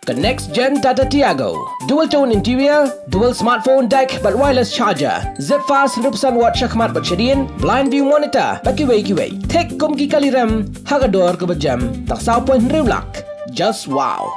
The next gen Tata Tiago. Dual tone interior, dual smartphone deck but wireless charger. Zip fast 100% watt syakmat bercedian, blind view monitor. Bagi way. Tek kum ki kali rem, hagador ke berjam. Tak saupun rewlak. Just wow.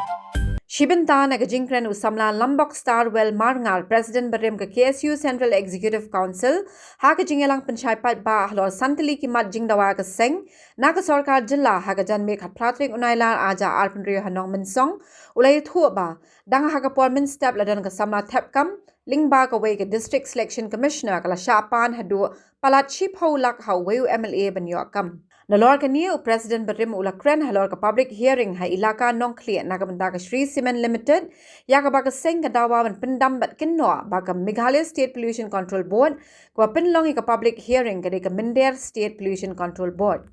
Shibinta nagajingkran usamla Lombok Star Well Marngar President Barim ke KSU Central Executive Council haka jingelang penchaipat ba ahlor santili ki mat jingdawa ke seng naga sarkar jilla haka jan mek hat pratwing unailar aja arpenri hanong mensong ulai thu ba dang haka pormin step ladan ke samla thepkam lingba ka wei ke District Selection Commissioner kala shapan hadu palat chip haulak hau weu MLA banyokam Nalor ka niya President Barim ulakren halor ka public hearing ha ilaka nong kliat nagamanda ka Sri Cement Limited ya ka baka seng ka dawa man pendam bat kinno baka Meghalaya State Pollution Control Board kwa pinlongi ka public hearing ka ka Minder State Pollution Control Board.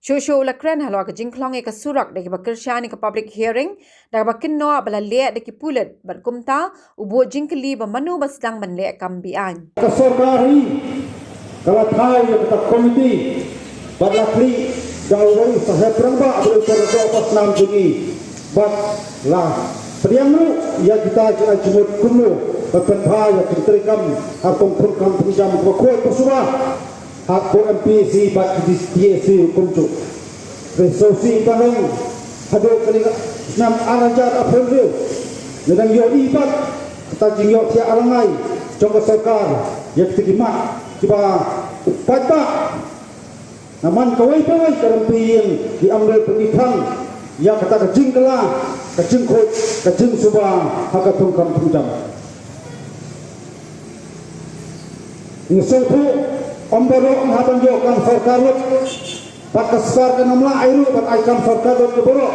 Shosho ulakren halor ka jingklongi ka surak da ka kirshani ka public hearing da ka kinno bala le da ki pulet bat kumta ubo jingkli ba manu basdang man le kambian. Kasorgari kalathai ka komiti Badlakli gawai sahab ramba boleh terdapat pas nam jungi bat lah priamnu ya kita jumut kunu berpenghar ya terikam hakong program penjam kuat pesuah hakong MPC bat di TSC kuncu resosi panang hadu kelinga nam arajar april dengan yo ibat kita jingyo tia alangai coba sarkar ya terima tiba pada naman kawai-kawai karampi yang diambil pengitang yang kata kejing kelah, kejing kot, kejing subang, haka tungkam tungkam. Ngesutu omborok nghabang jokang sarkarut, pat kaskar kenamla airu pat aikam sarkarut keborok.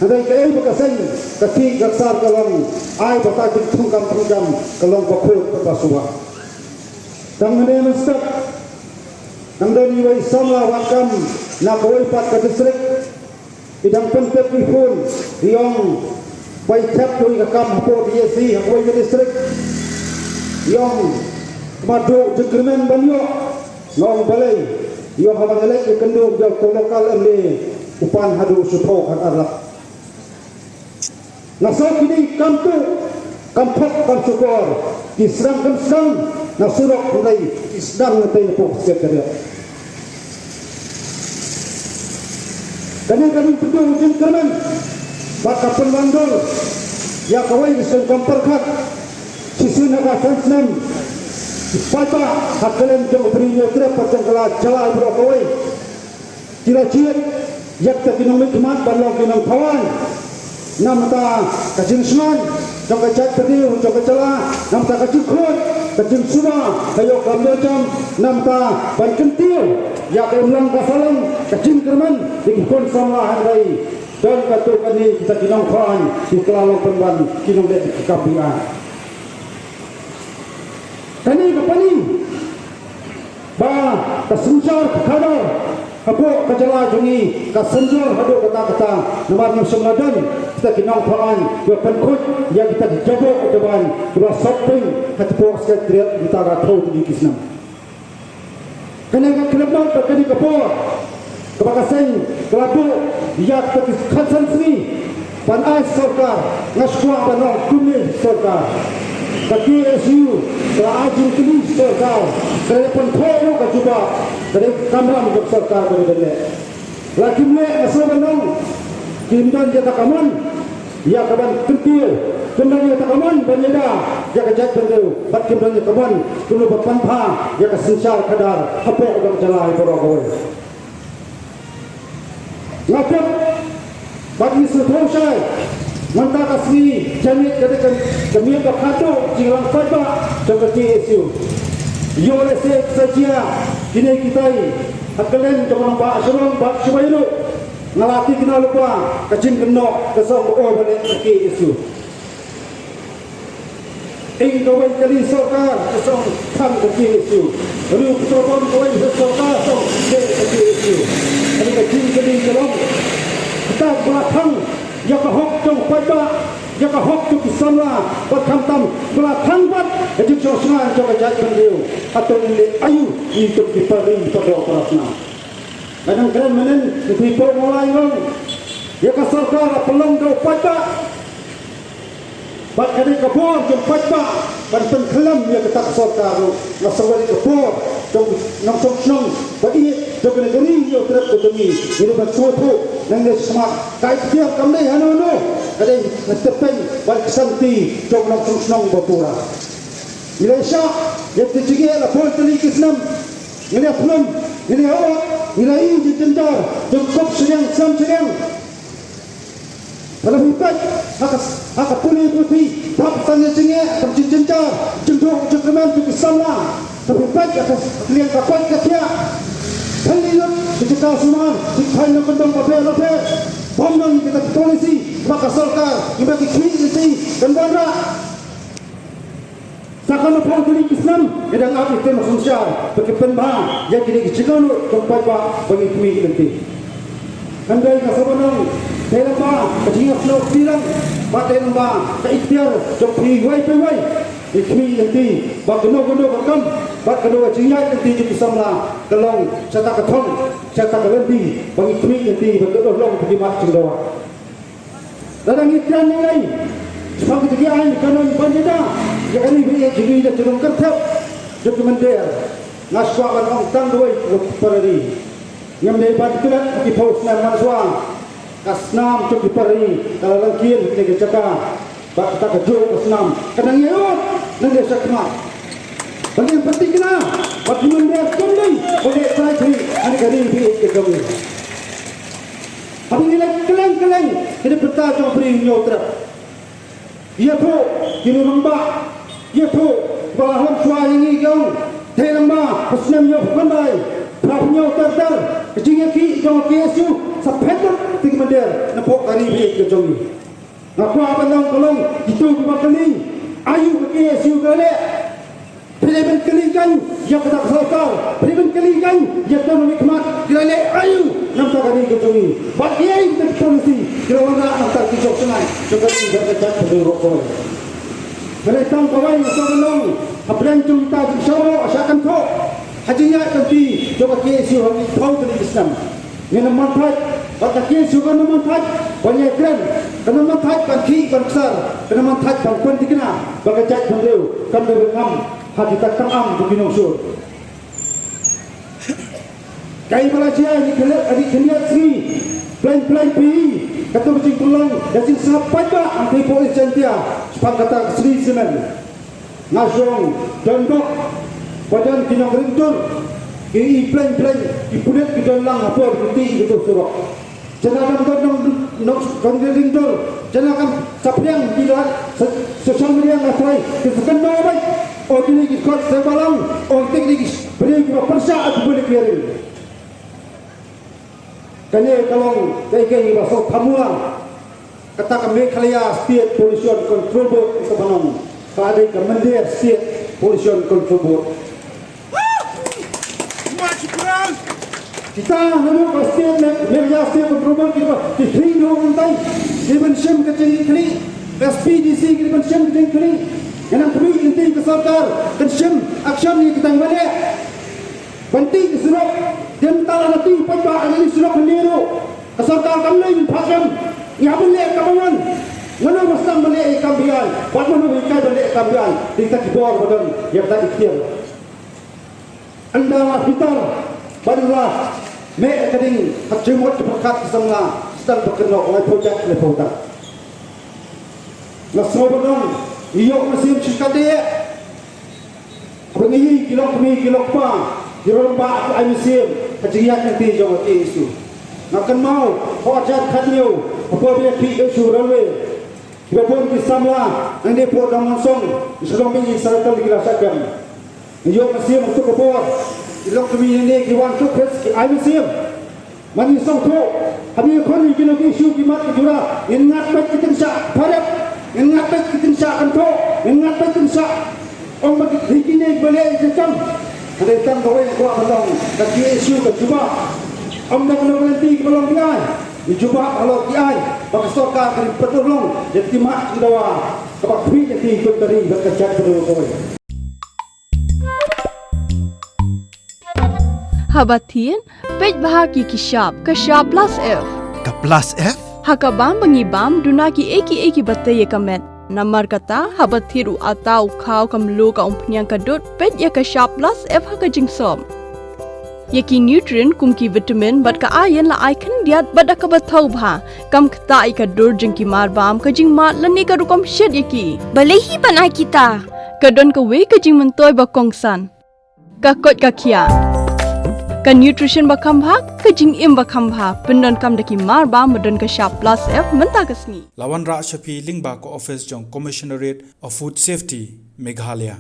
Hadai kaya berkaseng, kaki kaksar kalong, ai patajik tungkam tungkam, kalong bakul kepasuah. Dan mengenai mestap, Nangdon iwai samla wakam nak kawai pat ke distrik idang pentep pun yang bai tap doi ka kam hapo DSC kawai ke distrik yang madu jegremen banyo ngong balai yang hamangalai ke kendung jau lokal emle upan hadu supo kan arlak nasau kini kampu kampok kan syukur diserang nasurok mulai isdang ngetai pok siap kerja. Kadang-kadang betul ujung kerman, baka penwandol, ya kawai diseng komperkat, sisun haka sansnem, ipata hakalan jauh berinya terap pacang kelah jalai bro kawai, cira-cira, yak tak kinamik kemat balong kinam kawan, namta kajing seman, jang kajat berdiri, jang kacala, namta kajing krut, kajing suma, kayo kamdocam, namta ban kentil, ya kemlang kasalang, kajing kerman, dikikon sama handai, dan katu kani kita kinam kawan, di kelalong penwan, kinam dek kekabian. Kani kepani, ba kesenjar kekadar, hapo kajala jungi, kesenjar hadu kata-kata, nomor 9 kita kinam kawan, dua penkut, yang kita dijabok ke depan, dua shopping, hati pok sekretariat kita ratau di kisnam. Kena kelebang terkini kapor, kebakasan kelabu, yang terkhasan sini, panai sarkar, ngaskuah banong kumil sarkar, kaki SU, telah ajin kini sarkar, kerana penkono kacuba, kerana kamram untuk sarkar berdiri. Laki mulai asal banong, kindan jatah kaman, ya kaban kentil, kindan jatah kaman berbeda, ya kejat berdiri, bat kindan jatah kaman, dulu berpanpa, ya kesencar kadar, apa yang berjalan berogol. Ngapit, bagi seterusnya, mentah kasih jamit katakan demi berkado jilang pada seperti isu. Yo lese saja kini kita hakalan jangan nampak asyurang bak subayu ngalati kena lupa kacin kenok kesong balik ke isu. Kawai kali sarkar kesong kam ke isu. Lalu keterobon kawai sarkar kesong ke isu. Ini kacin kali kelong kita belakang yang kahok jong pada yang kahok tu kisamla berkam tam belakang bat jadi josna coba jatuh dia atau ini ayu untuk diperi pada operasi. Kadang-kadang menen di mulai orang ya kasarkar pelong kau pada Bat kadai kapor jom patba ban pengkelam ya ketak sorkar na sawali kapor jom nong song bagi jom negeri yo terap ketemi ini ban sopo nang ne smart kai tiap kamne hanono kadai ngetepeng ban kesanti jom nong song bapura Malaysia yang terjegi la pol teli kisnam ini aplam ini awak nilai jendar jom kop sedang sam sedang kalau hibat hak pulih putih tak tanya cengi tak cinta jendong jengkeman tu kesana tapi hibat atas kalian kapat katia kalian ketika semua dikai nak kendong pape bomong kita polisi maka sorkar dibagi kriminasi dan bandar sakana pun kali Islam yang api tema sosial bagi penbah yang kini kecilkan tempat bagi kami nanti andai kasabanang dalam bah kecil flow bilang dalam bah keikhtiar jom pergi wai kami nanti bagi gono bakam bagi kedua cingat nanti jadi samla kelong serta ketong serta kelenti bagi kami nanti bagi kedua pergi mat cengdawa dalam ikhtiar nilai sebab kegiatan kanon bandida yang ini beri jadi dah turun kertap jadi mendir naswa orang tang doi perari yang mendapat kelat di paus nam naswa kasnam cukup perari kalau lagi kita kerjakan bak tak kejut kasnam kadang yut nang desa kemak bagi yang penting kena bagi mendir kembali boleh terakhir hari beri kembali habis nilai keleng kita bertajuk beri nyotra ia tu kini lembah ia tu bahawa suai ini jauh teh lembah pesnam yo pandai prapnyo terter kecingnya ki jauh KSU sapeter tinggi mendir nepok hari bi ke jauh ngaku apa nang kolong itu kembali ayu ke KSU gale Pilihan kelikan yang kata kesalahan pilihan kelikan yang ekonomi kemat dilale ayu nampak hari ke jauh bagi yang kita polisi kira-kira antar kisah senai juga tidak kejat berduruk Keletang kawan yang sebelum Abang cerita bersama asalkan kau hajinya nanti coba KSU hari tahu dari Islam yang manfaat kata KSU kan manfaat banyak keren kena manfaat kan ki kan besar kena manfaat kan pun dikena bagi cak beliau kan berengam hati tak am begini usul kai Malaysia ini adik kelihat sri plan PI kata macam tolong dan sing sampai ba anti polis sentia sebab kata Sri Semen Nasong Dondok badan kinong rintur i plan ipunet ki dalang apa berhenti itu surat jenaka dondong rintur jenaka sapriang bilang sosial media ngasai kesekan baik oh ini ikut sebalang oh teknik beri kita persa atau boleh kirim kanya kalau kaya bahasa tamulang kata kami Meghalaya State Pollution Control Board itu panong pada Kementerian State Pollution Control Board kita lalu ke State Meghalaya State Control Board kita dihring dong nanti dimension kecil kali SPDC dimension kecil kali yang kami nanti ke sarkar dimension action yang kita balik penting kesuruh dan tak nanti pada ini sudah meniru kesertaan kami pakam yang balik kawan mana masa balik kambian buat mana mereka balik kambian kita dibawah badan yang tak ikhtiar anda hitam barulah mereka keding hak jemut berkat semula sedang berkenal oleh projek lepotan nak semua badan iyo masih syikat dia bengi kilo pa di lomba aku musim kejadian nanti jauh isu nak mau hojat kanyo apa dia isu railway walaupun disamla nanti program langsung sudah menjadi serta dirasakan iyo musim untuk kebor ilok kami ini kiwan tukes ki musim mani songto habis kon kilo isu kimat jura ingat baik kita padat ingat baik kita kanto ingat baik kita orang bagi ini boleh jam ada yang tahu yang kuat belum kaki isu kecuba om dah kena berhenti belum dia dicuba kalau dia bagi sorkar kena pertolong jadi mak dawa kepak pi jadi ikut dari bekerja perlu kau Habatin pej bahagi kishab Plus F Ka Plus F Hakabam bangibam dunaki eki batay kamet. Namar kata habat thiru atau khau kam lo ka umpnyang kadut pet ya ka sharp plus f haka jingsom. Yaki nutrient kumki vitamin bat ka iron la icon diat bat ka bathau bha kam khta I ka dur jingki mar bam ka jing mat lani ka rukom shed yaki. Balehi banai kita. Kadon ka we ka jing mentoy ba kongsan. Ka kot ka kia. Ka nutrition ba kambha ka jing im ba kambha pendon kam daki mar bam madon ka sharp plus f menta ka sngi. Lawan Ra Shafi Lingba ko office jong Commissionerate of Food Safety Meghalaya.